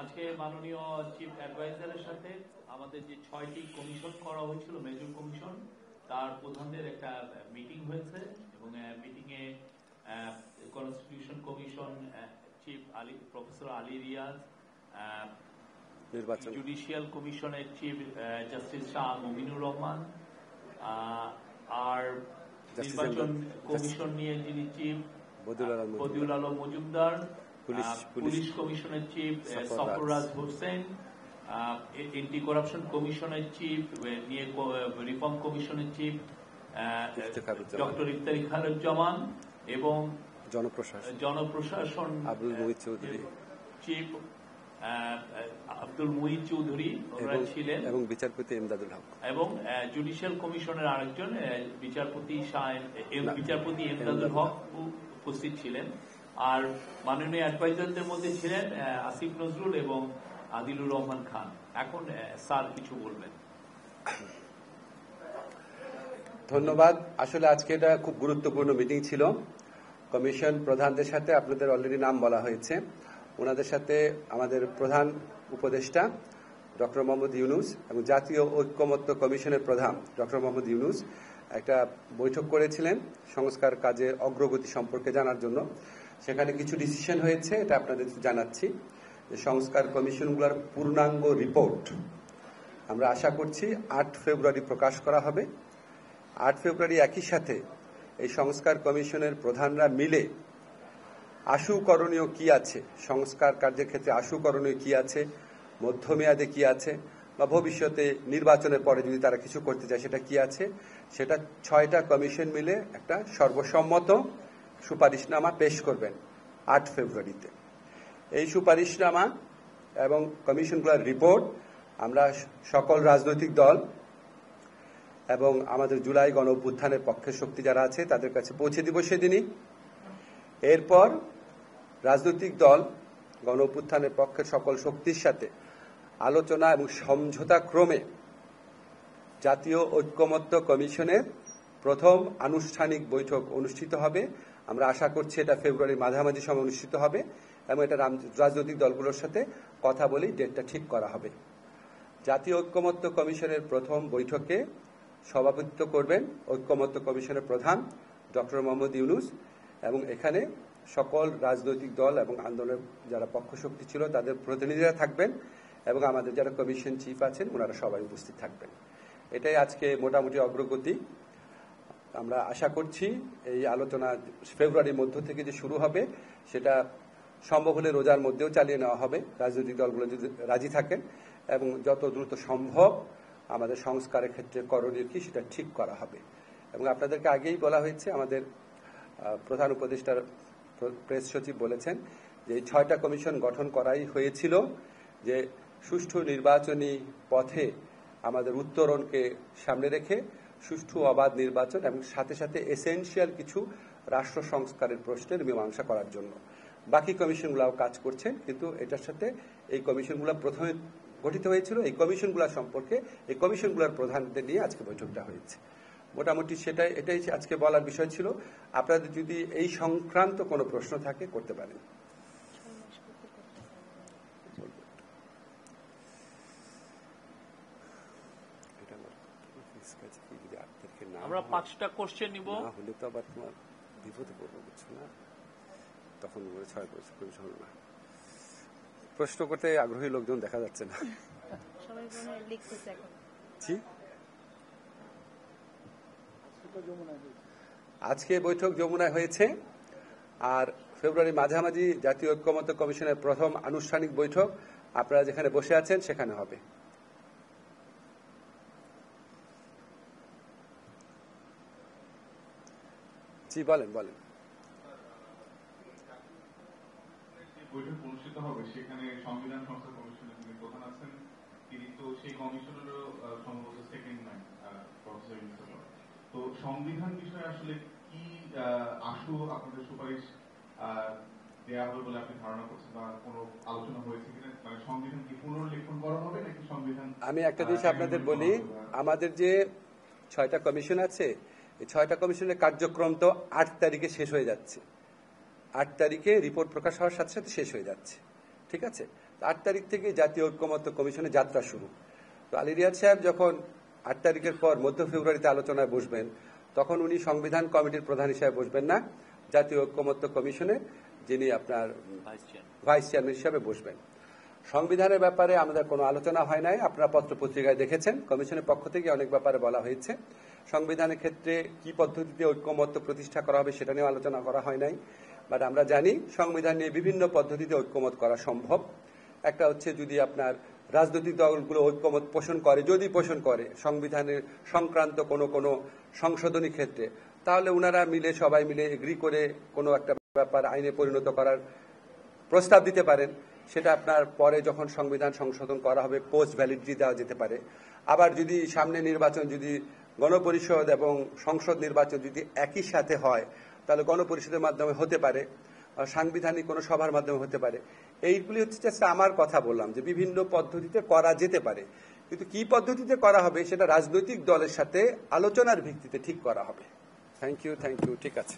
আজকে মাননীয় চিফ অ্যাডভাইজারের সাথে আমাদের যে 6টি কমিশন করা হয়েছিল, মেজর কমিশন, তার প্রধানদের একটা মিটিং হয়েছে এবং মিটিংয়ে constitution commission chief professor Ali Riaz, judicial কমিশনের চিফ জাস্টিস শাহ মুমিনুর রহমান, আর নির্বাচন কমিশন নিয়ে যিনি চিফ বদিউল আলম মজুমদার, পুলিশ কমিশনের chief Safarraj Hossain, anti corruption কমিশনের চিফ নিয়ে রিফর্ম কমিশনের চিফ ডক্টর ইফতেখারুজ্জামান এবং জনপ্রশাসন চিফ আব্দুল মুহিত চৌধুরী ওনারা ছিলেন এবং বিচারপতি ইমদাদুল হক এবং জুডিশিয়াল কমিশনের আরেকজন বিচারপতি ইমদাদুল হক উপস্থিত ছিলেন। আর মাননীয় অ্যাডভাইজারদের মধ্যে ছিলেন আসিফ নজরুল এবং আদিলুর রহমান খান। এখন স্যার কিছু বলবেন। ধন্যবাদ। আসলে আজকে এটা খুব গুরুত্বপূর্ণ মিটিং ছিল। কমিশন প্রধানদের সাথে আপনাদের অলরেডি নাম বলা হয়েছে, ওনাদের সাথে আমাদের প্রধান উপদেষ্টা ডক্টর মোহাম্মদ ইউনুস এবং জাতীয় ঐক্যমত্য কমিশনের প্রধান ডক্টর মোহাম্মদ ইউনুস একটা বৈঠক করেছিলেন সংস্কার কাজের অগ্রগতি সম্পর্কে জানার জন্য। সেখানে কিছু ডিসিশন হয়েছে, এটা আপনাদের জানাচ্ছি। যে সংস্কার কমিশনগুলোর পূর্ণাঙ্গ রিপোর্ট আমরা আশা করছি 8 ফেব্রুয়ারি প্রকাশ করা হবে। 8 ফেব্রুয়ারি একই সাথে এই সংস্কার কমিশনের প্রধানরা মিলে আশু করণীয় কি আছে, সংস্কার কার্যের ক্ষেত্রে আশু করণীয় কি আছে, মধ্যমেয়াদে কি আছে, বা ভবিষ্যতে নির্বাচনের পরে যদি তারা কিছু করতে চায় সেটা কি আছে, সেটা 6টা কমিশন মিলে একটা সর্বসম্মত সুপারিশনামা পেশ করবেন 8 ফেব্রুয়ারিতে। এই সুপারিশনামা এবং কমিশনগুলোর রিপোর্ট আমরা সকল রাজনৈতিক দল এবং আমাদের জুলাই গণ অভ্যুত্থানের পক্ষের শক্তি যারা আছে তাদের কাছে পৌঁছে দিব সেদিনই। এরপর রাজনৈতিক দল গণ অভ্যুত্থানের পক্ষের সকল শক্তির সাথে আলোচনা এবং সমঝোতা ক্রমে জাতীয় ঐক্যমত্য কমিশনের প্রথম আনুষ্ঠানিক বৈঠক অনুষ্ঠিত হবে। আমরা আশা করছি এটা ফেব্রুয়ারির মাঝামাঝি সময় অনুষ্ঠিত হবে এবং এটা রাজনৈতিক দলগুলোর সাথে কথা বলেই ডেটটা ঠিক করা হবে। জাতীয় ঐক্যমত্য কমিশনের প্রথম বৈঠকে সভাপতিত্ব করবেন ঐক্যমত্য কমিশনের প্রধান ডক্টর মোহাম্মদ ইউনুস এবং এখানে সকল রাজনৈতিক দল এবং আন্দোলনের যারা পক্ষশক্তি ছিল তাদের প্রতিনিধিরা থাকবেন এবং আমাদের যারা কমিশন চিফ আছেন ওনারা সবাই উপস্থিত থাকবেন। এটাই আজকে মোটামুটি অগ্রগতি। আমরা আশা করছি এই আলোচনা ফেব্রুয়ারির মধ্য থেকে যে শুরু হবে সেটা সম্ভব হলে রোজার মধ্যেও চালিয়ে নেওয়া হবে, রাজনৈতিক দলগুলো যদি রাজি থাকেন, এবং যত দ্রুত সম্ভব আমাদের সংস্কারের ক্ষেত্রে করণীয় কি সেটা ঠিক করা হবে। এবং আপনাদেরকে আগেই বলা হয়েছে, আমাদের প্রধান উপদেষ্টার প্রেস সচিব বলেছেন যে এই 6টা কমিশন গঠন করাই হয়েছিল যে সুষ্ঠু নির্বাচনী পথে আমাদের উত্তরণকে সামনে রেখে সুষ্ঠু অবাধ নির্বাচন এবং সাথে সাথে এসেনশিয়াল কিছু রাষ্ট্র সংস্কারের প্রশ্নের মীমাংসা করার জন্য। বাকি কমিশনগুলোও কাজ করছেন, কিন্তু এটার সাথে এই কমিশনগুলো প্রথমে গঠিত হয়েছিল। এই কমিশনগুলো সম্পর্কে এই কমিশনগুলোর প্রধানদের নিয়ে আজকে বৈঠকটা হয়েছে। মোটামুটি এটাই আজকে বলার বিষয় ছিল। আপনাদের যদি এই সংক্রান্ত কোনো প্রশ্ন থাকে করতে পারেন। আমরা 5টা কোশ্চেন নিব, না হলে তো আবার তোমার বিপদে পড়বো, বুঝছো না? তখন 6 কমিশন না, প্রশ্ন করতে আগ্রহী লোকজন দেখা যাচ্ছে না। আজকে বৈঠক যমুনায় হয়েছে, আর ফেব্রুয়ারি মাঝামাঝি জাতীয় ঐক্যমত্য কমিশনের প্রথম আনুষ্ঠানিক বৈঠক আপনারা যেখানে বসে আছেন সেখানে হবে। জি বলেন। বৈঠক অনুষ্ঠিত হবে সেখানে সংবিধান সংস্কার কমিশনের যিনি প্রধান আছেন তিনি তো সেই কমিশনেরও সম্ভবত সেকেন্ড ম্যান প্রফেসর ইউনুস। তো সংবিধান বিষয়ে আসলে কি আশু আপনাদের সুপারিশ দেওয়া হবে বলে আপনি ধারণা করছেন বা কোনো আলোচনা হয়েছে কিনা? মানে সংবিধান কি পুনর্লেখন করা হবে নাকি সংবিধান? আমি একটা জিনিস আপনাদের বলি, আমাদের যে 6টা কমিশন আছে এই 6টা কমিশনের কার্যক্রম তো 8 তারিখে শেষ হয়ে যাচ্ছে। 8 তারিখে রিপোর্ট প্রকাশ হওয়ার সাথে সাথে শেষ হয়ে যাচ্ছে, ঠিক আছে? 8 তারিখ থেকে জাতীয় ঐক্যমত্য কমিশনের যাত্রা শুরু। তো আলী রিয়াদ সাহেব যখন 8 তারিখের পর মধ্য ফেব্রুয়ারিতে আলোচনায় বসবেন, তখন উনি সংবিধান কমিটির প্রধান হিসেবে বসবেন না, জাতীয় ঐক্যমত্য কমিশনে যিনি আপনার ভাইস চেয়ারম্যান হিসেবে বসবেন। সংবিধানের ব্যাপারে আমাদের কোনো আলোচনা হয় নাই, আপনারা পত্র পত্রিকায় দেখেছেন। কমিশনের পক্ষ থেকে অনেক ব্যাপারে বলা হয়েছে। সংবিধানের ক্ষেত্রে কি পদ্ধতিতে ঐক্যমত্য প্রতিষ্ঠা করা হবে সেটা নিয়ে আলোচনা করা হয় নাই। বাট আমরা জানি সংবিধান নিয়ে বিভিন্ন পদ্ধতিতে ঐক্যমত করা সম্ভব। একটা হচ্ছে যদি আপনার রাজনৈতিক দলগুলো ঐক্যমত পোষণ করে, যদি পোষণ করে সংবিধানের সংক্রান্ত কোনো সংশোধনী ক্ষেত্রে, তাহলে ওনারা মিলে সবাই মিলে এগ্রি করে কোনো একটা ব্যাপার আইনে পরিণত করার প্রস্তাব দিতে পারেন। সেটা আপনার পরে যখন সংবিধান সংশোধন করা হবে পোস্ট ভ্যালিডিটি দেওয়া যেতে পারে। আবার যদি সামনে নির্বাচন যদি গণপরিষদ এবং সংসদ নির্বাচন যদি একই সাথে হয়, তাহলে গণপরিষদের মাধ্যমে হতে পারে, সাংবিধানিক কোনো সভার মাধ্যমে হতে পারে। এইগুলি হচ্ছে জাস্ট আমার কথা বললাম যে বিভিন্ন পদ্ধতিতে করা যেতে পারে, কিন্তু কি পদ্ধতিতে করা হবে সেটা রাজনৈতিক দলের সাথে আলোচনার ভিত্তিতে ঠিক করা হবে। থ্যাংক ইউ, ঠিক আছে।